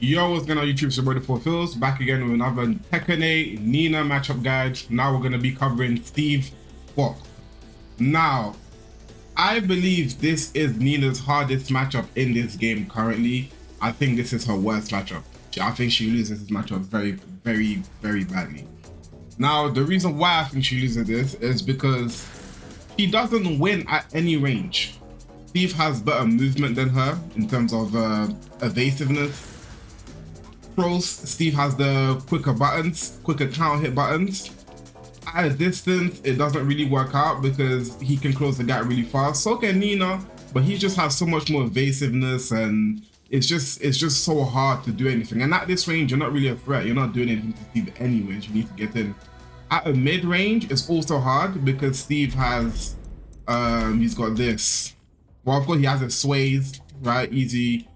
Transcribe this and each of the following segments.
Yo, what's going on YouTube? It's your brother Paul Phils, back again with another Tekken 8 Nina matchup guide. Now we're going to be covering Steve Fox. Now, I believe this is Nina's hardest matchup in this game currently. I think this is her worst matchup. I think she loses this matchup very badly. Now, the reason why I think she loses this is because she doesn't win at any range. Steve has better movement than her in terms of evasiveness. Pros, Steve has the quicker buttons, quicker counter hit buttons. At a distance, it doesn't really work out because he can close the gap really fast. So can Nina, but he just has so much more evasiveness, and it's just so hard to do anything. And at this range, you're not really a threat. You're not doing anything to Steve anyways. You need to get in. At a mid range, it's also hard because Steve has, he's got this. Well, of course, he has his sways, right? Easy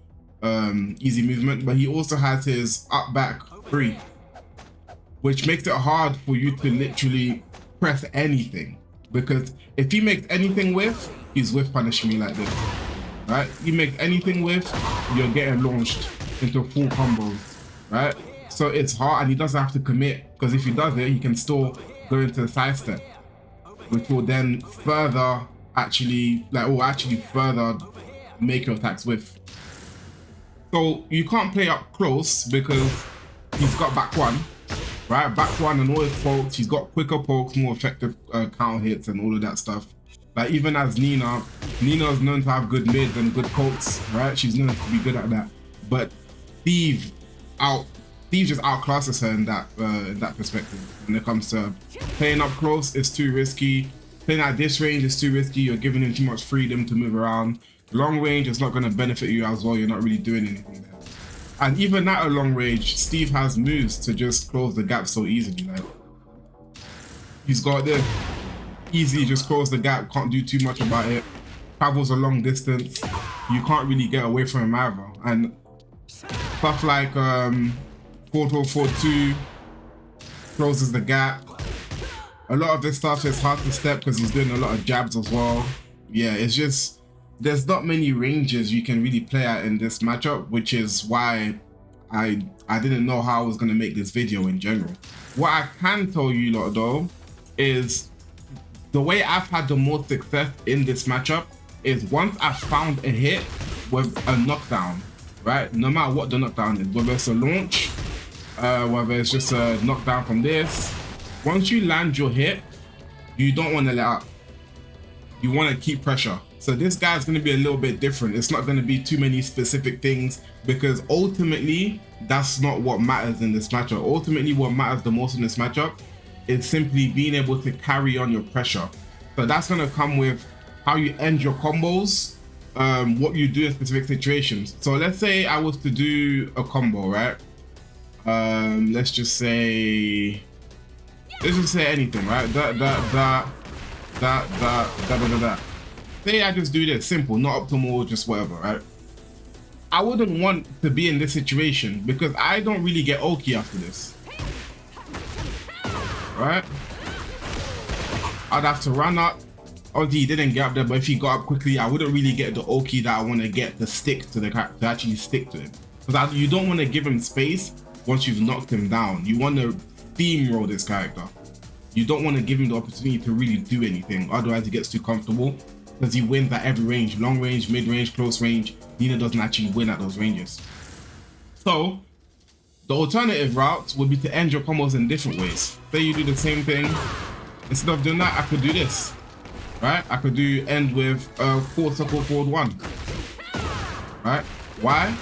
movement, but he also has his up back 3, which makes it hard for you to literally press anything, because if he makes anything with, he's whiff punishing you like this, right? He makes anything with, you're getting launched into full combos, right? So it's hard, and he doesn't have to commit, because if he does it, he can still go into the side step, which will then further further make your attacks with. So you can't play up close because he's got back 1, right? Back 1 and all his pokes. He's got quicker pokes, more effective counter hits and all of that stuff. Like even as Nina's known to have good mids and good pokes, right? She's known to be good at that. But Steve just outclasses her in that perspective. When it comes to playing up close, it's too risky. Playing at this range is too risky. You're giving him too much freedom to move around. Long range is not going to benefit you as well. You're not really doing anything there. And even at a long range, Steve has moves to just close the gap so easily. Like he's got this easy, just close the gap, can't do too much about it. Travels a long distance, you can't really get away from him either. And stuff like 4-4-2 closes the gap. A lot of this stuff is hard to step because he's doing a lot of jabs as well. Yeah, it's just, there's not many ranges you can really play at in this matchup, which is why I didn't know how I was going to make this video in general. What I can tell you lot though is the way I've had the most success in this matchup is once I've found a hit with a knockdown, right? No matter what the knockdown is, whether it's a launch, whether it's just a knockdown from this, once you land your hit, you don't want to let up. You want to keep pressure. So this guy's going to be a little bit different. It's not going to be too many specific things, because ultimately that's not what matters in this matchup. Ultimately what matters the most in this matchup is simply being able to carry on your pressure. So that's going to come with how you end your combos, what you do in specific situations. So let's say I was to do a combo, right? Let's just say anything, right? That. Say I just do this, simple, not optimal, just whatever, right? I wouldn't want to be in this situation because I don't really get Oki after this, right? I'd have to run up. Obviously he didn't get up there, but if he got up quickly, I wouldn't really get the Oki that I want to get to stick to the character, to actually stick to him. Because you don't want to give him space once you've knocked him down. You want to steamroll this character. You don't want to give him the opportunity to really do anything, otherwise he gets too comfortable. Because he wins at every range, long range, mid range, close range. Nina doesn't actually win at those ranges. So the alternative route would be to end your combos in different ways. Say you do the same thing. Instead of doing that, I could do this, right? I could do end with a forward circle forward 1, right? Why?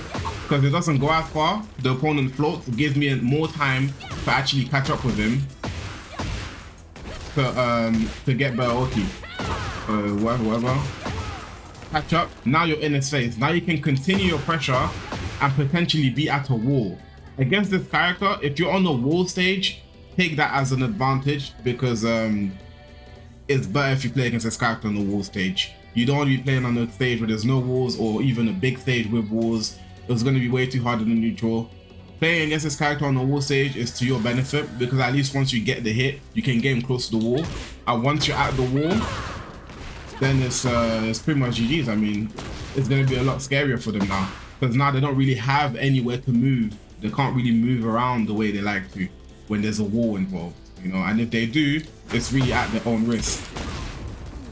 Because it doesn't go as far. The opponent floats. It gives me more time to actually catch up with him to get better Oki. Whatever. Catch up. Now you're in his face. Now you can continue your pressure and potentially be at a wall. Against this character, if you're on the wall stage, take that as an advantage, because it's better if you play against this character on the wall stage. You don't want to be playing on a stage where there's no walls, or even a big stage with walls. It's going to be way too hard in the neutral. Playing against this character on the wall stage is to your benefit, because at least once you get the hit, you can get him close to the wall. And once you're at the wall, then it's pretty much GG's. I mean, it's going to be a lot scarier for them now. because now they don't really have anywhere to move. They can't really move around the way they like to when there's a wall involved, you know. And if they do, it's really at their own risk,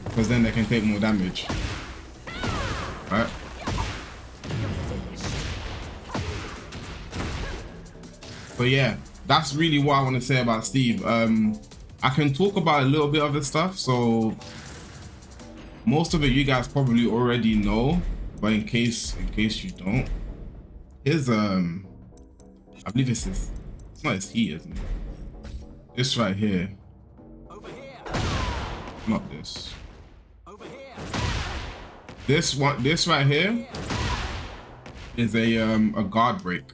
because then they can take more damage, right? But yeah, that's really what I want to say about Steve. I can talk about a little bit of the stuff, so most of it you guys probably already know, but in case you don't, here's I believe it's not his heat, isn't it? This right here. Not this. This right here is a guard break.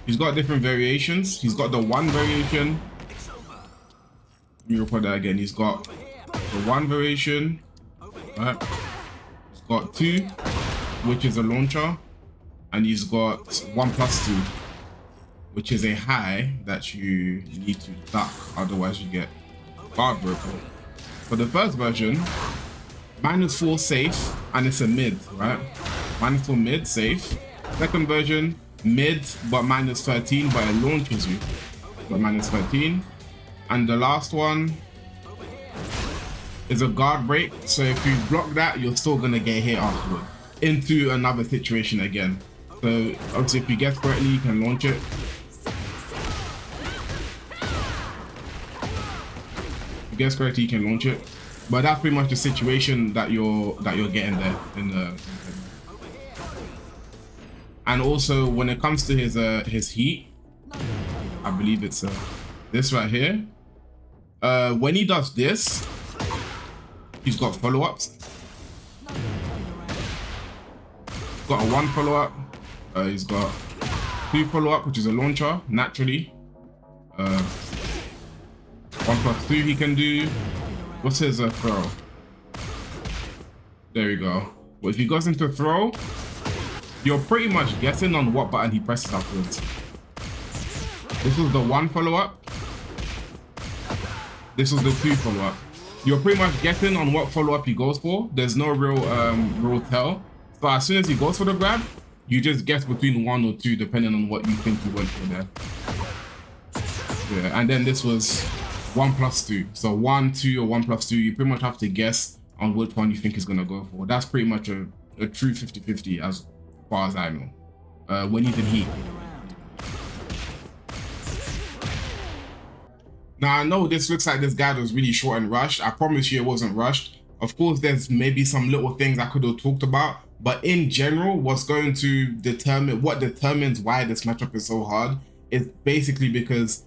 He's got different variations. He's got the one variation. Let me record that again. He's got the one variation, right? He's got 2, which is a launcher, and he's got 1+2, which is a high that you need to duck, otherwise you get guard broken. For the first version, -4 safe, and it's a mid, right? -4 mid, safe. Second version, mid, but -13, but it launches you, but -13. And the last one is a guard break, so if you block that, you're still gonna get hit afterward into another situation again. So obviously if you guess correctly, you can launch it. If you guess correctly, you can launch it. But that's pretty much the situation that you're getting there in the. And also when it comes to his heat, I believe it's this right here. When he does this, he's got follow-ups. Got a 1 follow-up. He's got 2 follow-up, which is a launcher naturally. 1+2 he can do. What's his throw? There we go. Well, if he goes into throw, you're pretty much guessing on what button he presses afterwards. This was the 1 follow-up. This was the 2 follow-up. You're pretty much guessing on what follow-up he goes for. There's no real tell. So as soon as he goes for the grab, you just guess between 1 or 2, depending on what you think he went for there. Yeah, and then this was 1+2. So 1, 2, or 1+2. You pretty much have to guess on which one you think he's gonna go for. That's pretty much a true 50-50 as far as I know. When he's in heat. Now I know this looks like this guy was really short and rushed. I promise you it wasn't rushed. Of course, there's maybe some little things I could have talked about, but in general, what determines why this matchup is so hard is basically because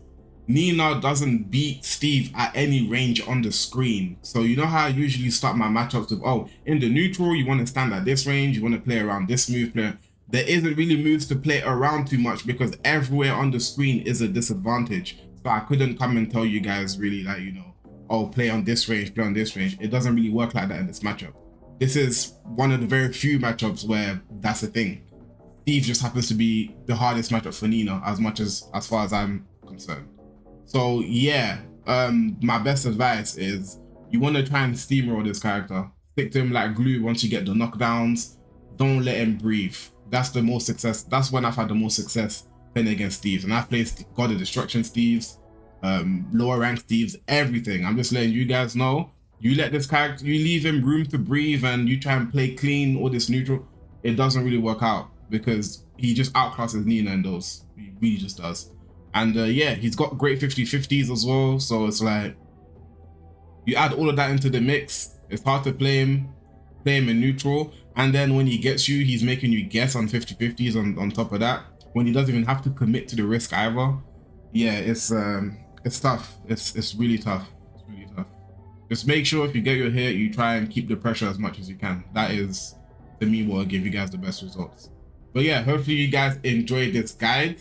Nina doesn't beat Steve at any range on the screen. So you know how I usually start my matchups with, oh, in the neutral, you want to stand at this range, you want to play around this move, there isn't really moves to play around too much because everywhere on the screen is a disadvantage. So I couldn't come and tell you guys really like, you know, oh, play on this range, play on this range. It doesn't really work like that in this matchup. This is one of the very few matchups where that's the thing. Steve just happens to be the hardest matchup for Nina as far as I'm concerned. So yeah, my best advice is you want to try and steamroll this character. Stick to him like glue once you get the knockdowns. Don't let him breathe. That's the most success. That's when I've had the most success playing against Steves. And I've played God of Destruction Steves, lower rank Steves, everything. I'm just letting you guys know. You let this character, you leave him room to breathe and you try and play clean or this neutral, it doesn't really work out because he just outclasses Nina in those. He really just does. And yeah, he's got great 50-50s as well. So it's like, you add all of that into the mix, it's hard to play him in neutral. And then when he gets you, he's making you guess on 50-50s on top of that. When he doesn't even have to commit to the risk either. Yeah, it's tough. It's really tough. It's really tough. Just make sure if you get your hit, you try and keep the pressure as much as you can. That is, to me, what will give you guys the best results. But yeah, hopefully you guys enjoyed this guide.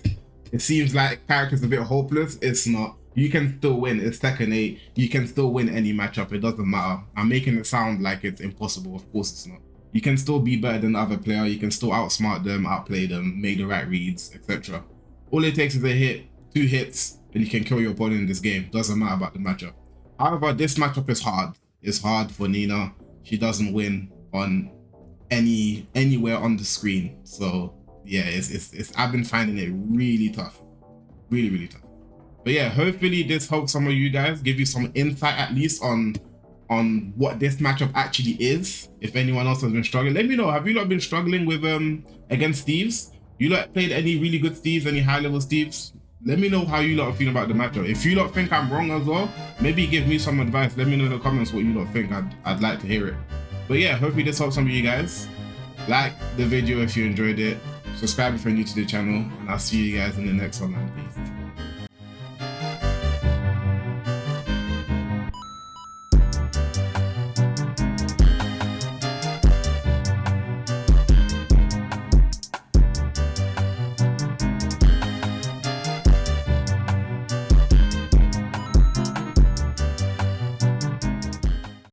It seems like character's a bit hopeless. It's not. You can still win. It's Tekken 8. You can still win any matchup. It doesn't matter. I'm making it sound like it's impossible. Of course it's not. You can still be better than the other player. You can still outsmart them, outplay them, make the right reads, etc. All it takes is a hit, 2 hits, and you can kill your opponent in this game. Doesn't matter about the matchup. However, this matchup is hard. It's hard for Nina. She doesn't win on anywhere on the screen. So yeah, it's I've been finding it really tough, really tough. But yeah, hopefully this helps some of you guys, give you some insight at least on what this matchup actually is. If anyone else has been struggling, let me know. Have you lot been struggling with against Steves? You lot played any really good Steves, any high level Steves? Let me know how you lot are feeling about the matchup. If you lot think I'm wrong as well, maybe give me some advice. Let me know in the comments what you lot think. I'd like to hear it. But yeah, hopefully this helps some of you guys. Like the video if you enjoyed it. Subscribe if you're new to the channel, and I'll see you guys in the next one, man. Peace.